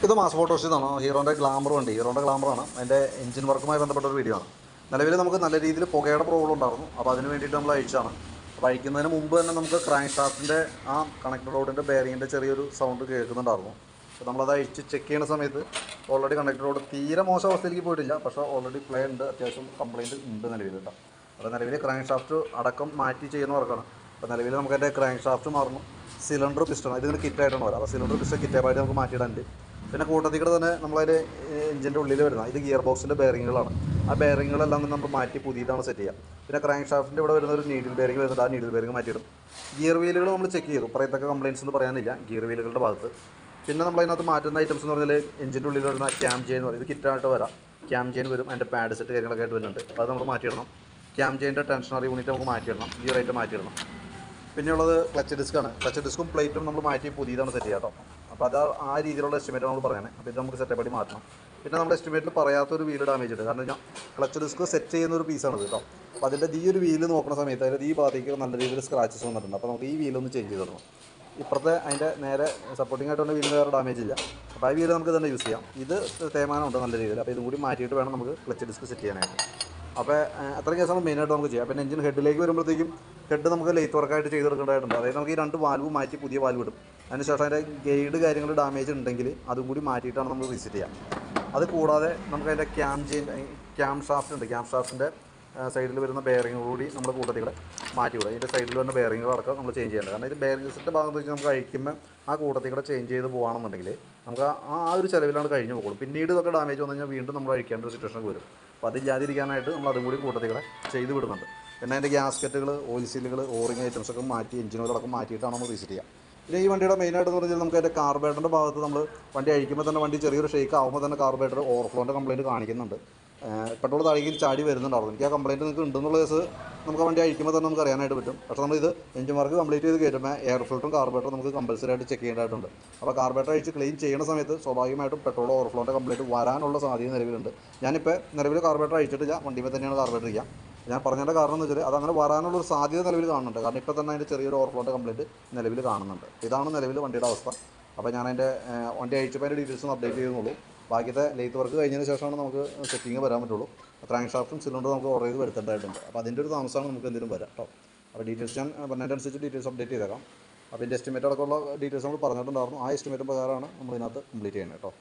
ഇത് mass ഫോട്ടോസിന്നാണ് ഹീറോൻ്റെ glamour വണ്ടി. ഹീറോൻ്റെ ഗ്ലാമറാണ്. അതിൻ്റെ എഞ്ചിൻ വർക്കുമായി ബന്ധപ്പെട്ട ഒരു വീഡിയോ ആണ്. നിലവിൽ നമുക്ക് നല്ല രീതിയിൽ പുകയുടെ പ്രോബ്ലം ഉണ്ടായിരുന്നു. അപ്പോൾ അതിന് വേണ്ടിയിട്ട് നമ്മൾ അഴിച്ചാണ്. അപ്പോൾ അഴിക്കുന്നതിന് മുമ്പ് തന്നെ നമുക്ക് ക്രാങ്ക് ഷാഫ്റ്റിൻ്റെ ആ കണക്ടർ റോഡിൻ്റെ ബെയറിങ്ങിൻ്റെ ചെറിയൊരു സൗണ്ട് കേൾക്കുന്നുണ്ടായിരുന്നു. അപ്പോൾ നമ്മളത് അഴിച്ച് ചെക്ക് ചെയ്യുന്ന സമയത്ത് ഓൾറെഡി കണക്ടർ റോഡ് തീരെ മോശം അവസ്ഥയിലേക്ക് പോയിട്ടില്ല. പക്ഷേ ഓൾറെഡി പ്ലേ ഉണ്ട്, അത്യാവശ്യം കംപ്ലയിൻറ്റ് ഉണ്ട് നിലവിൽ കേട്ടോ. അപ്പോൾ നിലവിൽ ക്രാങ്ക് ഷാഫ്റ്റ് അടക്കം മാറ്റി ചെയ്യുന്ന വർക്കാണ്. അപ്പോൾ നിലവിൽ നമുക്ക് അതിൻ്റെ ക്രാങ്ക് ഷാഫ്റ്റ് മാറണം. സിലിണ്ടർ പിസ്റ്റൺ ഇതിന് കിറ്റായിട്ടാണ് വരാം. അപ്പോൾ സിലിണ്ടർ പിസ്റ്റൺ കിറ്റായിട്ട് നമുക്ക് മാറ്റിയിടാനുണ്ട്. പിന്നെ കൂട്ടത്തിൽ തന്നെ നമ്മളതിൻ്റെ എഞ്ചിൻ്റെ ഉള്ളിൽ വരുന്ന ഇത് ഗിയർ ബോക്സിൻ്റെ ബെയറിങ്ങുകളാണ്. ആ ബെയറിങ്ങുകളെല്ലാം തന്നെ നമ്മൾ മാറ്റി പുതിയതാണ് സെറ്റ് ചെയ്യുക. പിന്നെ ക്രാങ്ക് ഷാഫ്റ്റിൻ്റെ ഇവിടെ വരുന്ന ഒരു നീഡിൽ ബെയറിംഗ് വരുന്നുണ്ട്. ആ നീഡിൽ ബെയറിംഗ് മാറ്റിയിടും. ഗിയർ വീലുകൾ നമ്മൾ ചെക്ക് ചെയ്തു. പറയത്തക്ക കംപ്ലയിൻസ് ഒന്നും പറയാനില്ല ഗിയർ വീലുകളുടെ ഭാഗത്ത്. പിന്നെ നമ്മളതിനകത്ത് മാറ്റുന്ന ഐറ്റംസ് എന്ന് പറഞ്ഞാൽ എഞ്ചിൻ്റെ ഉള്ളിൽ വരുന്ന ക്യാം ചെയിൻ എന്ന് പറയും. ഇത് കിറ്റായിട്ട് വരാം. ക്യാം ചെയിൻ വരും. അതിൻ്റെ പാഡ് സെറ്റ് കാര്യങ്ങളൊക്കെ ആയിട്ട് വരുന്നുണ്ട്. അപ്പോൾ അത് നമുക്ക് മാറ്റിയിടണം. ക്യാം ചെയിൻ്റെ ടെൻഷനറി യൂണിറ്റ് നമുക്ക് മാറ്റിയിടണം. ഗിയറായിട്ട് മാറ്റിയിടണം. പിന്നെയുള്ളത് ക്ലച്ച് ഡിസ്ക്കാണ്. ക്ലച്ച് ഡിസ്ക്കും പ്ലേറ്റും നമ്മൾ മാറ്റി പുതിയതാണ് സെറ്റ് ചെയ്യാം കേട്ടോ. അപ്പോൾ അത് ആ രീതിയിലുള്ള എസ്റ്റിമേറ്റ് നമ്മൾ പറയുന്നത്. അപ്പോൾ ഇത് നമുക്ക് സെറ്റപ്പായിട്ട് മാറ്റണം. പിന്നെ നമ്മുടെ എസ്റ്റിമേറ്റിൽ പറയാത്തൊരു വീല് ഡാമേജ് ഉണ്ട്. കാരണം ക്ലച്ച് ഡിസ്ക് സെറ്റ് ചെയ്യുന്ന ഒരു പീസാണ് കേട്ടോ. അപ്പോൾ അതിൻ്റെ ഈ ഒരു വീല് നോക്കുന്ന സമയത്ത് അതിൻ്റെ ഈ ഭാഗത്തേക്ക് നല്ല രീതിയിൽ സ്ക്രാച്ചസ് വന്നിട്ടുണ്ട്. അപ്പോൾ നമുക്ക് ഈ വീലൊന്ന് ചേഞ്ച് ചെയ്ത് തരണം. ഇപ്പുറത്തെ അതിൻ്റെ നേരെ സപ്പോർട്ടിംഗ് ആയിട്ടുള്ള വീലിന് വേറെ ഡാമേജ് ഇല്ല. അപ്പോൾ ആ വീല് നമുക്ക് തന്നെ യൂസ് ചെയ്യാം. ഇത് തേയ്മാനമുണ്ട് നല്ല രീതിയിൽ. അപ്പോൾ ഇതും കൂടി മാറ്റിയിട്ട് വേണം നമുക്ക് ക്ലച്ച് ഡിസ്ക് സെറ്റ് ചെയ്യാനായിട്ട്. അപ്പോൾ അത്രയും കേസാണ് മെയിനായിട്ട് നമുക്ക് ചെയ്യാം. പിന്നെ എഞ്ചിൻ ഹെഡിലേക്ക് വരുമ്പോഴത്തേക്കും ഹെഡ് നമുക്ക് ലെയ്ത്ത് വർക്കായിട്ട് ചെയ്തെടുക്കേണ്ടതായിട്ടുണ്ട്. അതായത് നമുക്ക് ഈ 2 വാൽവ് മാറ്റി പുതിയ വാൽവ് ഇടും. അതിനുശേഷം അതിൻ്റെ ഗൈഡ് കാര്യങ്ങൾ ഡാമേജ് ഉണ്ടെങ്കിൽ അതും കൂടി മാറ്റിയിട്ടാണ് നമ്മൾ വിസിറ്റ് ചെയ്യുക. അത് കൂടാതെ നമുക്ക് അതിൻ്റെ ക്യാം ഷാഫ്റ്റ് ഉണ്ട്. ക്യാം ഷാഫ്റ്റിൻ്റെ സൈഡിൽ വരുന്ന ബെയറിംഗ് കൂടി നമ്മുടെ കൂട്ടത്തിൽ മാറ്റി വിടും. ഇതിൻ്റെ സൈഡിൽ വരുന്ന ബെയറിങ്ങുകളടക്കം നമ്മൾ ചേഞ്ച് ചെയ്യേണ്ടത്. കാരണം ഇത് ബെയറിംഗ്സിൻ്റെ ഭാഗത്ത് വെച്ച് നമുക്ക് അഴിക്കുമ്പോൾ ആ കൂട്ടത്തിൽ കൂടെ ചേഞ്ച് ചെയ്ത് പോകുകയാണെന്നുണ്ടെങ്കിൽ നമുക്ക് ആ ഒരു ചിലവിലാണ് കഴിഞ്ഞ് പോകുള്ളൂ. പിന്നീട് ഇതൊക്കെ ഡാമേജ് വന്നു കഴിഞ്ഞാൽ വീണ്ടും നമ്മൾ അഴിക്കേണ്ട ഒരു സിറ്റുവേഷൻ വരും. അപ്പോൾ അതില്ലാതിരിക്കാനായിട്ട് നമ്മൾ അതും കൂടി കൂട്ടത്തിൽ ചെയ്ത് വിടുന്നുണ്ട്. പിന്നെ അതിൻ്റെ ഗ്യാസ്കറ്റുകൾ, ഓയിൽ സീലുകൾ, ഓറിങ് ഐറ്റംസൊക്കെ മാറ്റി എഞ്ചിനുകളടക്കം മാറ്റിയിട്ടാണ് നമ്മൾ വിസിറ്റ് ചെയ്യുക. പിന്നെ ഈ വണ്ടിയുടെ മെയിനായിട്ട് പറഞ്ഞാൽ നമുക്ക് അതിൻ്റെ കാർബറേറ്ററിൻ്റെ ഭാഗത്ത് നമ്മൾ വണ്ടി അഴിക്കുമ്പോൾ തന്നെ വണ്ടി ചെറിയൊരു ഷേക്ക് ആകുമ്പോൾ തന്നെ കാർബറേറ്റർ ഓവർഫ്ലോൻ്റെ കംപ്ലയിൻറ്റ് കാണിക്കുന്നുണ്ട്. പെട്രോൾ താഴേക്ക് ചാടി വരുന്നുണ്ടായിരുന്നു. എനിക്ക് ആ കംപ്ലയിൻറ്റ് നിങ്ങൾക്ക് ഉണ്ടെന്നുള്ള കേസ് നമുക്ക് വണ്ടി അഴിക്കുമ്പോൾ തന്നെ നമുക്ക് അറിയാനായിട്ട് പറ്റും. പക്ഷേ നമ്മളിത് എഞ്ചിൻ വർക്ക് കംപ്ലീറ്റ് ചെയ്ത് കയറ്റുമ്പോൾ എയർ ഫിൽറ്ററും കാർബറേറ്ററും നമുക്ക് കമ്പൽസറി ആയിട്ട് ചെക്ക് ചെയ്യേണ്ടതായിട്ടുണ്ട്. അപ്പോൾ കാർബറേറ്റർ അഴിച്ച് ക്ലീൻ ചെയ്യുന്ന സമയത്ത് സ്വാഭാവികമായിട്ടും പെട്രോൾ ഓവർഫ്ലോൻ്റെ കംപ്ലയിൻറ്റ് വരാനുള്ള സാധ്യത നിലവിലുണ്ട്. ഞാനിപ്പോൾ നിലവിൽ കാർബറേറ്റർ അഴിച്ചിട്ടില്ല, വണ്ടിയിൽ തന്നെയാണ് കാർബറേറ്റർ ചെയ്യുക. ഞാൻ പറഞ്ഞതിൻ്റെ കാരണം എന്ന് വെച്ചാൽ അതങ്ങനെ വരാനുള്ളൊരു സാധ്യത നിലവിൽ കാണുന്നുണ്ട്. കാരണം ഇപ്പോൾ തന്നെ അതിൻ്റെ ചെറിയൊരു ഓവർഫ്ലോൻ്റെ കംപ്ലയിൻറ്റ് നിലവിൽ കാണുന്നുണ്ട്. ഇതാണ് നിലവിൽ വണ്ടിയുടെ അവസ്ഥ. അപ്പോൾ ഞാൻ അതിൻ്റെ വണ്ടി അഴിച്ചപ്പോൾ അതിൻ്റെ ഡീറ്റെയിൽസ് ഒന്ന് അപ്ഡേറ്റ് ചെയ്യുന്നുള്ളൂ. ബാക്കിയത്തെ ലെയ്ത്ത് വർക്ക് കഴിഞ്ഞതിന് ശേഷമാണ് നമുക്ക് സെറ്റിങ് വരാൻ പറ്റുള്ളൂ. ക്രാങ്ക് ഷാഫ്റ്റും സിലിണ്ടറും നമുക്ക് ഓർഡർ ചെയ്ത് വരുത്തേണ്ടതായിട്ടുണ്ട്. അപ്പോൾ അതിൻ്റെ ഒരു താമസമാണ് നമുക്ക് എന്തെങ്കിലും വരാം കേട്ടോ. അപ്പോൾ ഡീറ്റെയിൽസ് ഞാൻ പറഞ്ഞതിനനുസരിച്ച് ഡീറ്റെയിൽസ് അപ്ഡേറ്റ് ചെയ്തേക്കാം. അപ്പോൾ ഇതിൻ്റെ എസ്റ്റിമേറ്റ് അടക്കമുള്ള ഡീറ്റെയിൽസ് നമ്മൾ പറഞ്ഞിട്ടുണ്ടായിരുന്നു. ആ എസ്റ്റിമേറ്റ് പ്രകാരമാണ് നമ്മൾ ഇതിനകത്ത് കംപ്ലീറ്റ് ചെയ്യുന്നത് കേട്ടോ.